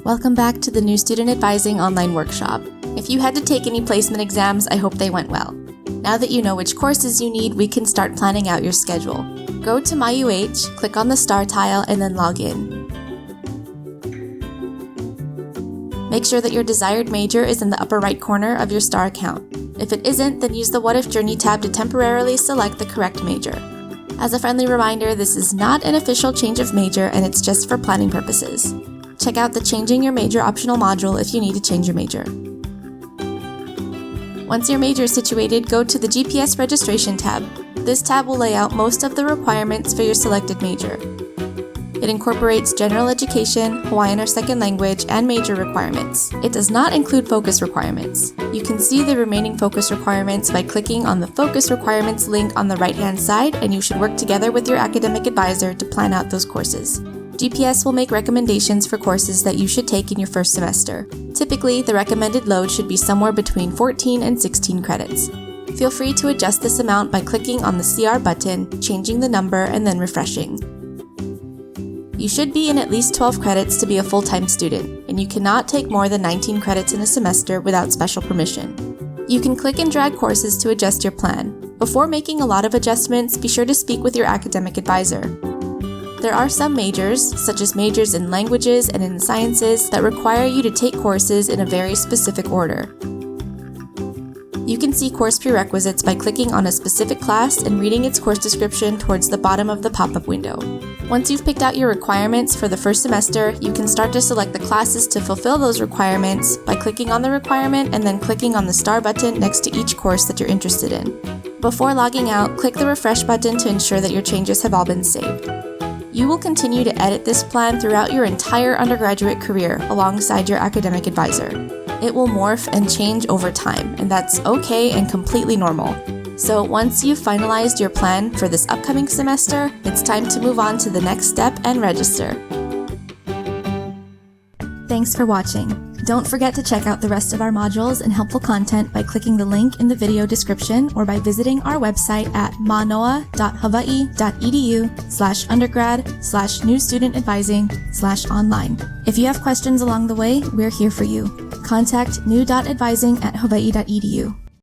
Welcome back to the New Student Advising online workshop. If you had to take any placement exams, I hope they went well. Now that you know which courses you need, we can start planning out your schedule. Go to MyUH, click on the star tile, and then log in. Make sure that your desired major is in the upper right corner of your star account. If it isn't, then use the What If Journey tab to temporarily select the correct major. As a friendly reminder, this is not an official change of major and it's just for planning purposes. Check out the Changing Your Major optional module if you need to change your major. Once your major is situated, go to the GPS Registration tab. This tab will lay out most of the requirements for your selected major. It incorporates general education, Hawaiian or second language, and major requirements. It does not include focus requirements. You can see the remaining focus requirements by clicking on the Focus Requirements link on the right-hand side, and you should work together with your academic advisor to plan out those courses. GPS will make recommendations for courses that you should take in your first semester. Typically, the recommended load should be somewhere between 14 and 16 credits. Feel free to adjust this amount by clicking on the CR button, changing the number, and then refreshing. You should be in at least 12 credits to be a full-time student, and you cannot take more than 19 credits in a semester without special permission. You can click and drag courses to adjust your plan. Before making a lot of adjustments, be sure to speak with your academic advisor. There are some majors, such as majors in languages and in sciences, that require you to take courses in a very specific order. You can see course prerequisites by clicking on a specific class and reading its course description towards the bottom of the pop-up window. Once you've picked out your requirements for the first semester, you can start to select the classes to fulfill those requirements by clicking on the requirement and then clicking on the star button next to each course that you're interested in. Before logging out, click the refresh button to ensure that your changes have all been saved. You will continue to edit this plan throughout your entire undergraduate career alongside your academic advisor. It will morph and change over time, and that's okay and completely normal. So once you've finalized your plan for this upcoming semester, it's time to move on to the next step and register. Thanks for watching. Don't forget to check out the rest of our modules and helpful content by clicking the link in the video description or by visiting our website at manoa.hawaii.edu/undergrad/newstudentadvising/online. If you have questions along the way, we're here for you. Contact new.advising@hawaii.edu.